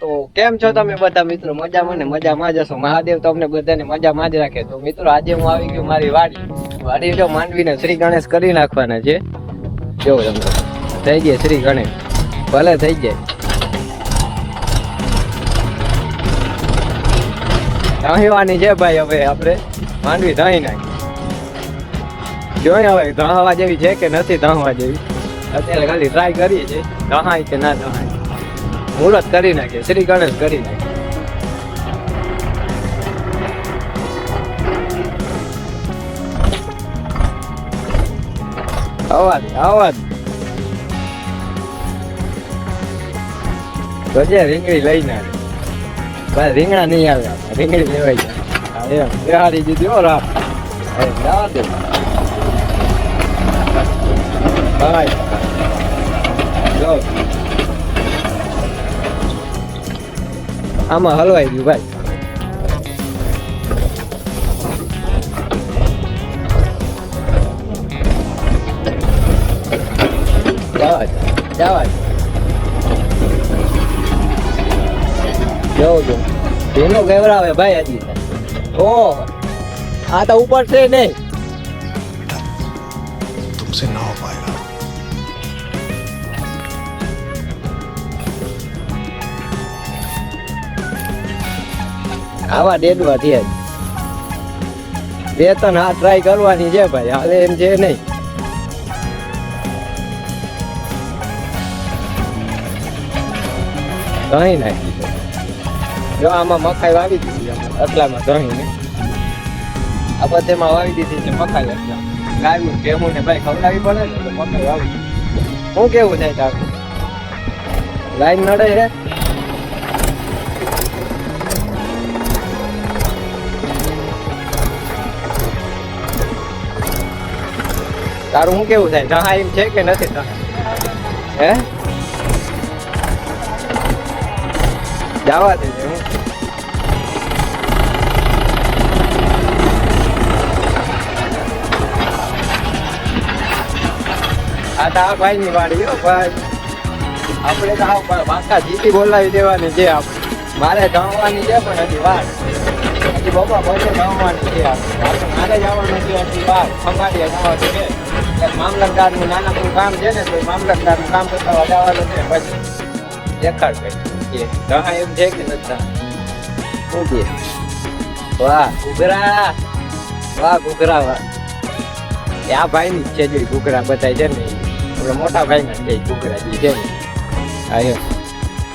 તો કેમ છો તમે બધા મિત્રો? મજામાં ને મજામાં જ હશો. મહાદેવ તમને બધાને મજામાં જ રાખે. તો મિત્રો આજે હું આવી ગયો મારી વાડી જો માંડવીને શ્રી ગણેશ કરી નાખવાના છે. જો તમને થઈ જાય શ્રી ગણેશ, ભલે થઈ જાય. ધહીવાની છે ભાઈ, હવે આપણે માંડવી ધહી નાખી જોઈએ હવે ધહાવા જેવી છે કે નથી ધહાવા જેવી. અત્યારે ખાલી ટ્રાય કરીએ છીએ ધહાય કે ના ધહાય. મુહૂર્ત કરી નાખીએ, શ્રી ગણેશ કરી નાખીએ. અવાજ ગજે રીંગણી લઈને ભાઈ, રીંગણા નહીં આવે, રીંગણી લેવાઈ જાય. બિહારી દીધી હો રાત જવા દે ભાઈ. જો આમાં હલવાઈ ગયું ભાઈ. જવા જો ભીનો ગેવરાવે ભાઈ હજી. ઓ આ તો ઉપર છે નહીં, तुमसे ना हो पाएगा. આવા ડેડવા થયા. બે ત્રણ હાથ ટ્રાય કરવાની છે ભાઈ, હાલે એમ છે નહીં. દહીં નાખી છે જો આમાં, મકાઈ વાવી દીધી એટલામાં દહીં ને આ બધેમાં વાવી દીધી છે મકાઈ. એટલા ગાયું ભેહું ને ભાઈ ખવડાવી પડે ને તો મકાઈ વાવી. શું કેવું થાય તારું? લાઈન નડે છે? તારું શું કેવું થાય? જહા એમ છે કે નથી જહા? હે જવા દે હું આ તો આ ભાઈ ની વાડી હો ભાઈ. આપણે તો પાકા જીતી બોલાવી દેવાની છે. મારે જમવાની છે પણ હજી વાર, હજી બાપા બધે જમવાની છે. મારે જવાનું છે હજી વાર, ખંભાળીએ જવાનું છે. મામલતદાર નું નાનકડું કામ છે ને, તો મામલતદાર નું કામ કરતા જવાનું છે. પછી દેખાડ ભાઈ જહા એમ છે કે નથી? શું છે? વાહ ઘૂઘરા, વાહ ઘૂઘરા, વાહ. આ ભાઈ ની છે જો ઘૂઘરા બતાય છે ને, આપણે મોટા ભાઈ ના છે ઘૂઘરા છે ને.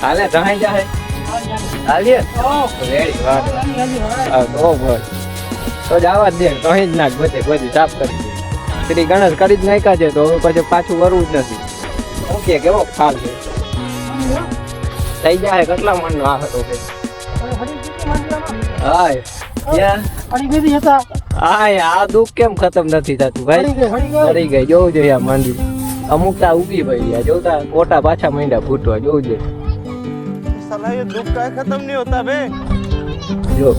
હાલે જહાઈ જાય હાલીએ રેડી. વાહ તો જવા જ દે, કहीं જ નાખ, બધે બધું સાફ કરી દે. શ્રી ગણેશ કરી જ નાખ્યા છે તો પછી પાછું કરવું જ નથી. શું કે કેવો ખાલ છે? થઈ જાય કેટલા મણ નો આ હતો કે? હા આ દુઃખ કેમ ખતમ નથી થતું ભાઈ? હરી ગઈ જોવું જોઈએ. આ માંડવી અમુક તા ઉગી ભાઈ, જોતા કોટા પાછા માંડ્યા ફૂટવા. જોવું જોઈએ. साला ये दुख का खत्म नहीं होता बे. જો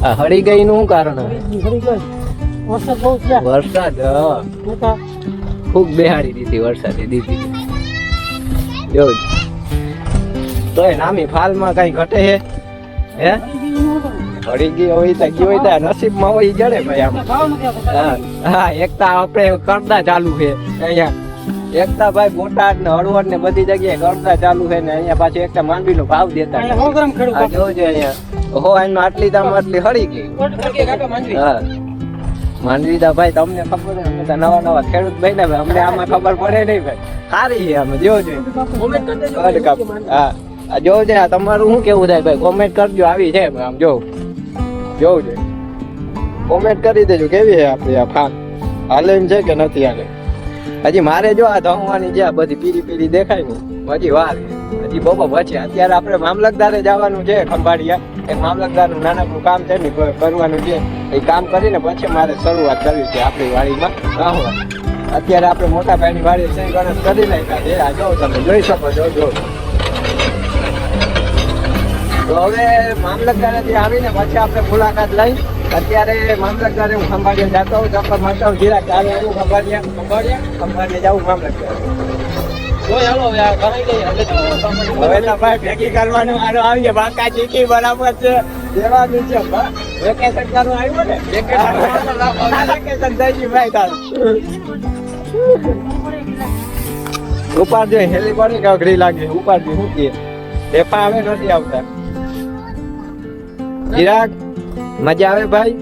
આ હળી ગઈ નું શું કારણ? વરસાદ ખૂબ બેહાડી દીધી, વરસાદે દીધી. જો તો એ નામી ફાલમાં કઈ ઘટે હે? હે હળી ગઈ હોય તો ગઈ હોય તો નસીબમાં હોય જડે ભાઈ. આમ હા એકતા આપણે કરતા ચાલુ છે અહીંયા. એકતા ભાઈ બોટાદ ને હળવદ ને બધી જગ્યાએ કરતા ચાલુ છે ને અહીંયા પાછું એકતા માંડવી નો ભાવ દેતા. જોજો અહીંયા હો એનો આટલી દામ આટલી હળી ગઈ. હા માંડવી દા ભાઈ તમને ખબર છે, અમે તો નવા નવા ખેડૂત ભાઈ ને ભાઈ, અમને આમાં ખબર પડે નહીં ભાઈ. સારી છે આમાં જોજો. હા જોજો. તમારું શું કેવું થાય ભાઈ? કોમેન્ટ કરજો. આવી છે આમ જોવું જોઈએ, કોમેન્ટ કરી દેજો કેવી છે આપણી આ ફાન. હાલે એમ છે કે નથી હાલે? હજી મારે જો આ ધમવાની છે, બધી પીરી પીરી દેખાય ને હજી વાર, હજી બપોર પછી. અત્યારે આપણે મામલતદારે જવાનું છે ખંભાળિયા. એ મામલતદાર નું નાનકડું કામ છે ને કરવાનું છે. એ કામ કરીને પછી મારે શરૂઆત કરવી છે આપણી વાડીમાં વાવવાની. અત્યારે આપણે મોટા ભાઈની વાડી શ્રી ગણેશ કરી નાખ્યા છે. આ જો તમે જોઈ શકો છો. જો તો હવે મામલતદારે આવીને પછી આપણે મુલાકાત લઈ. અત્યારે મામલતદારે હું ખંભાળિયા જતો હોઉં, ચક્કર મારતા હોઉં જીરા ચાલે એવું ખંભાળિયા જવું મામલતદાર. હવે તો ભાઈ ભેગી કરવાનું આનો આવી ગયા બાકા ચીકી બરાબર છે દેવાનું છે વેકેશન કરવાનું આવ્યું ને વેકેશન થઈ ગયું ભાઈ તારું ઉપાડજો હેલી પડી કે અઘરી લાગે ઉપાડજો શું કહે તેપા આવે નથી આવતા ચિરાગ મજા આવે ભાઈ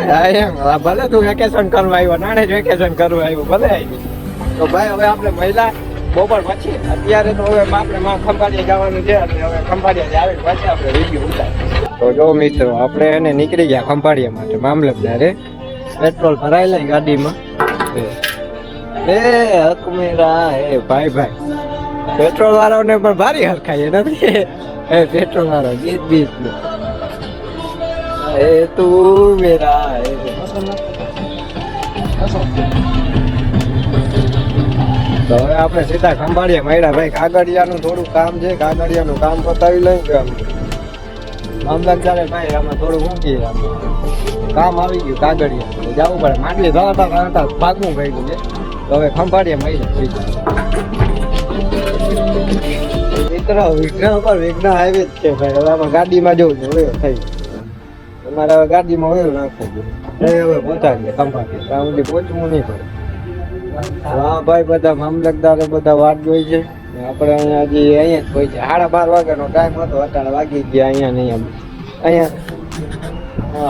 હા એમ ભલે તું વેકેશન કરવા આવ્યો નાને જ વેકેશન કરવા આવ્યો ભલે આવી તો ભાઈ હવે આપણે મહિલા બપોર પછી અત્યારે તો હવે આપણે ખંભાળિયા જવાનું છે અને હવે ખંભાળિયા આવે પછી આપણે રિવ્યુ ઉતારીએ તો જો મિત્રો આપણે એને નીકળી ગયા ખંભાળિયા માટે મામલતદારે પેટ્રોલ ભરાઈ લઈ ગાડીમાં એ હકમેરા એ ભાઈ ભાઈ પેટ્રોલ વાળાને પણ ભારી હરખાય નથી એ પેટ્રોલ વાળો ગીત બીત એ તું મેરા તો હવે આપણે સીધા ખંભાળિયા મળ્યા ભાઈ કાગળિયાનું થોડું કામ છે કાગળિયાનું કામ પતાવી લઈ ગયો મામલતદારે ભાઈ આમાં થોડું મૂકીએ કામ આવી ગયું કાગળિયા જવું પડે માંડવી ધરાતા ભાગવું ગયું છે તો હવે ખંભાળિયા મળ્યા સીધા મિત્ર વિઘ્ન ઉપર વિઘ્ન આવે જ છે ભાઈ હવે આમાં ગાડીમાં જવું છે હવે થઈ તમારે હવે ગાડીમાં વયો નાખવું જોઈએ હવે પહોંચાડીએ ખંભાળિયા ત્યાં સુધી પહોંચવું નહીં પડે હા ભાઈ બધા મામલતદારે બધા વાટ જોઈ છે આપણે અહીંયા હજી અહીંયા જ હોય છે 12:30 વાગ્યાનો ટાઈમ હતો અત્યારે વાગી ગયા અહીંયા અહીંયા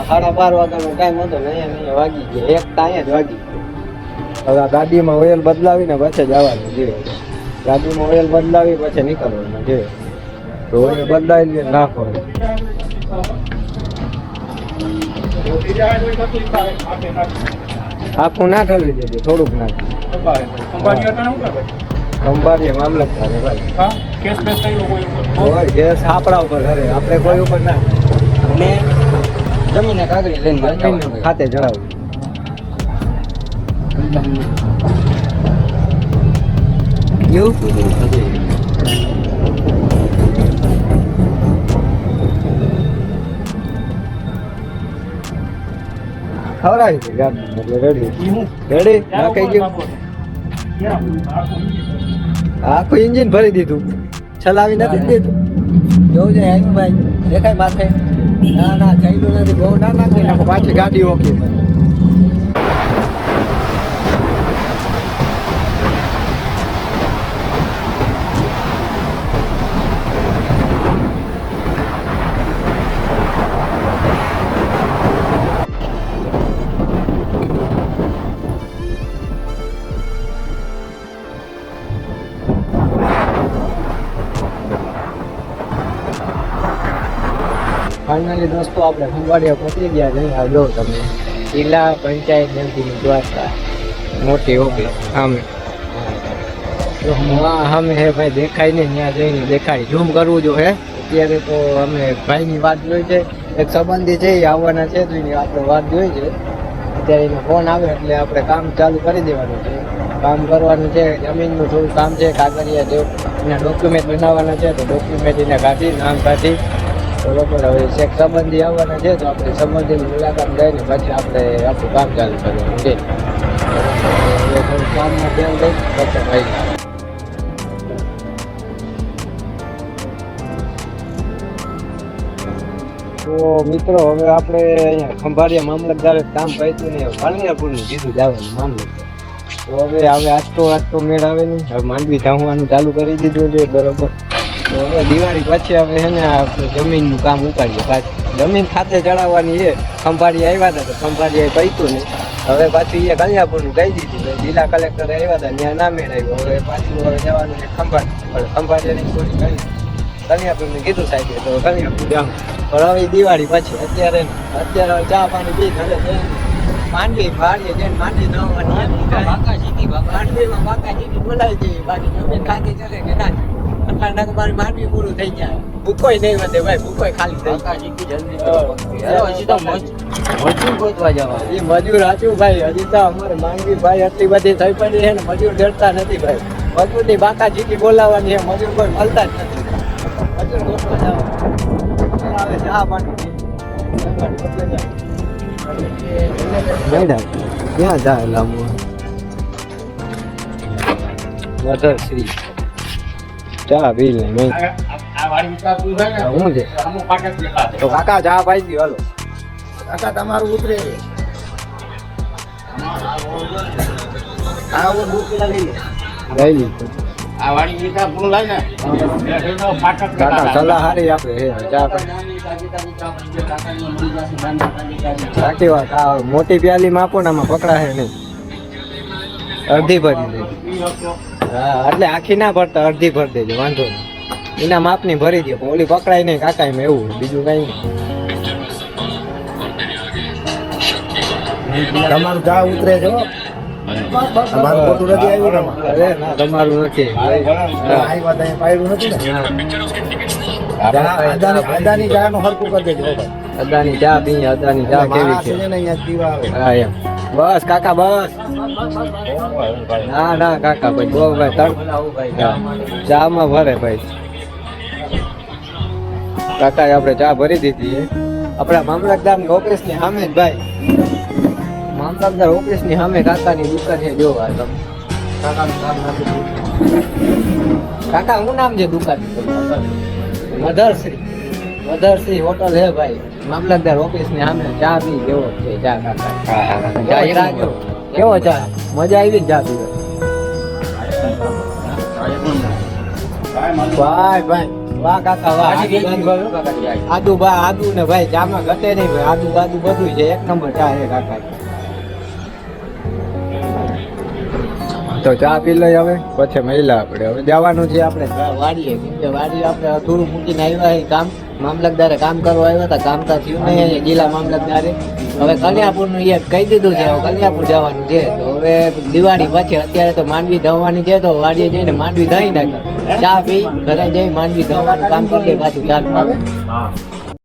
12:30 વાગ્યાનો ટાઈમ હતો ને અહીંયા વાગી ગયા એક તો અહીંયા જ વાગી ગયો હવે આ ગાડીમાં ઓઇલ બદલાવીને પછી જવાનું છે ગાડીમાં ઓઇલ બદલાવી પછી નીકળવાનું છે તો ઓઇલ બદલાવી નાખો આખું ના ઠલવી દેજે થોડુંક નાખી ખંભાળિયા મામલતદારે ભાઈ કેસ આપણા ઉપર ઘરે આપણે કોઈ ઉપર ના અને જમીને કાગળી લઈને ખાતે જણાવું ખવડાવી છે ગાડી એટલે રેડી રેડી નાખાઈ ગયું આખું ઇન્જિન ભરી દીધું ચલાવી નથી દીધું જોવું જાય આવ્યું ભાઈ દેખાય માથે ના ના ચાલ્યું નથી બહુ ના નાખી નાખો પાછી ગાડી ઓકી ફાઇનલી દોસ્તો આપણે ખંભાળિયા પહોંચી ગયા છે આ જો તમે જિલ્લા પંચાયત સમિતિની દ્વારકા મોટી ઓફિસ સામે સામે હે ભાઈ દેખાય ને ત્યાં જઈને દેખાય ઝૂમ કરવું જો હે અત્યારે તો અમે ભાઈની વાત જોઈ છે એક સંબંધી છે એ આવવાના છે તો એની આપણે વાત જોઈ છે અત્યારે એનો ફોન આવે એટલે આપણે કામ ચાલુ કરી દેવાનું છે કામ કરવાનું છે જમીનનું થોડું કામ છે કાગળિયા જેવું એના ડોક્યુમેન્ટ બનાવવાના છે તો ડોક્યુમેન્ટ એને કાઢી નામ કાઢી બરોબર હવે એક સંબંધી આવવાના છે તો આપણે સંબંધીની મુલાકાત લઈને પછી આપણે આપણું કામ ચાલુ કરવાનું છે થોડું કામમાં ધ્યાન દઈ પછી ભાઈ તો મિત્રો હવે આપણે અહીંયા ખંભાળિયા મામલતદારે કામ પાડ્યું ને વાણિયાપુરનું કીધું જવાનું મામલતદાર તો હવે આજ મેળ આવે નહીં હવે માંડવી ધાવવાનું ચાલુ કરી દીધું છે બરોબર તો હવે દિવાળી પછી હવે છે ને આપણે જમીનનું કામ ઉપાડીએ પાછી જમીન ખાતે ચડાવવાની છે ખંભાળિયા આવ્યા હતા તો ખંભાળિયા પૈતું નહીં હવે પાછું એ કલ્યાપુરનું કહી દીધું જિલ્લા કલેક્ટર આવ્યા હતા ત્યાં ના મેળવ્યું હવે પાછું હવે જવાનું છે ખંભાળિયાની પૂરી કરી કલ્યાપુરને કીધું સાહેબ તો કલ્યાપુર જાઉં પણ હવે દિવાળી પછી અત્યારે ચા પાણી પી ઘરે માંડવી ભાડીએ જઈને માંડવી ધોવાની માંડવીમાં બાકા સીધી બોલાવી દઈએ બાકી જમીન ખાતી ચલે કે ના મારી માંડવી પૂરું થઈ જાય ભૂકોય નહીં વધે ભાઈ ભૂકોય ખાલી થઈ મજૂર ગોતવા જવા એ મજૂર હાચું ભાઈ હજી તો અમારે માંડવી ભાઈ આટલી બધી થઈ પડી છે ને મજૂર ડરતા નથી ભાઈ મજૂરની બાકા સીધી બોલાવવાની છે મજૂર કોઈ મળતા જ નથી મજૂર ગોતવા જવા આવે ચા પાણી મેડમ ક્યાં જાય લાંબુ મધરશ્રી ચા પી લે નહીં હું છે તો કાકા ચા પાઈ ગયો હાલો કાકા તમારું ઉતરે આ હું દૂધ પેલા લઈ લે લઈ લીધું કાકા સલાહ હારી આપે હે ચા સાચી વાત આ મોટી પ્યાલીમાં આપો ને આમાં પકડા હે નહીં અડધી ભરી દે હા એટલે આખી ના ભરતા અડધી ભરી દેજો વાંધો નહીં એના માપની ભરી દો ઓલી પકડાય નહીં કાકા એમાં એવું બીજું કઈ નહીં તમારું ચા ઉતરે છો તમારું ખોટું નથી આવ્યું ને અરે ના તમારું નથી આ વાત અહીંયા પાડ્યું નથી ને અદાની ચા નું હરકું કરી દેજો ભાઈ અદાની ચા પી અદાની ચા કેવી માણસ છે છે ને અહીંયા પીવા આવે હા એમ બસ કાકા બસ ના ના કાકા ભાઈ બહુ ભાઈ તડ ચા માં ભરે ભાઈ કાકા આપણે ચા ભરી દીધી છે આપણા મામલતદાર ની ઓફિસ ની સામે જ ભાઈ મામલતદાર ઓફિસ ની સામે કાકાની દુકાન છે જોવા તમે કાકાનું કામ નથી કાકા શું નામ છે દુકાન મધરશ્રી હોટલ હે ભાઈ મામલતદાર ઓફિસ ની સામે ચા પી કેવો છે ચા કાકા ચા એ રાખજો કેવો ચા મજા આવી ને ચા પીવા ભાઈ ભાઈ વાહ કાકા વાહ આદુ બા આદુ ને ભાઈ ચામાં ઘટે નહીં ભાઈ આદુ બાદુ બધું છે એક નંબર ચા છે કાકા તો ચા પી લઈ હવે પછી મહિલા આપણે હવે જવાનું છે આપણે વાડીએ કેમ કે વાડી આપણે થોડું મૂકીને આવ્યા છે કામ મામલતદારે કામ કરવા આવ્યા હતા કામ તો થયું નહીં અહીંયા જિલ્લા મામલતદારે હવે કલ્યાણપુરનું એ કહી દીધું છે હવે કલ્યાણપુર જવાનું છે તો હવે દિવાળી પછી અત્યારે તો માંડવી ધોવાની છે તો વાડીએ જઈને માંડવી ધોઈ નાખે ચા પી ઘરે જઈ માંડવી ધોવાનું કામ કરી દે પાછું ચાલુ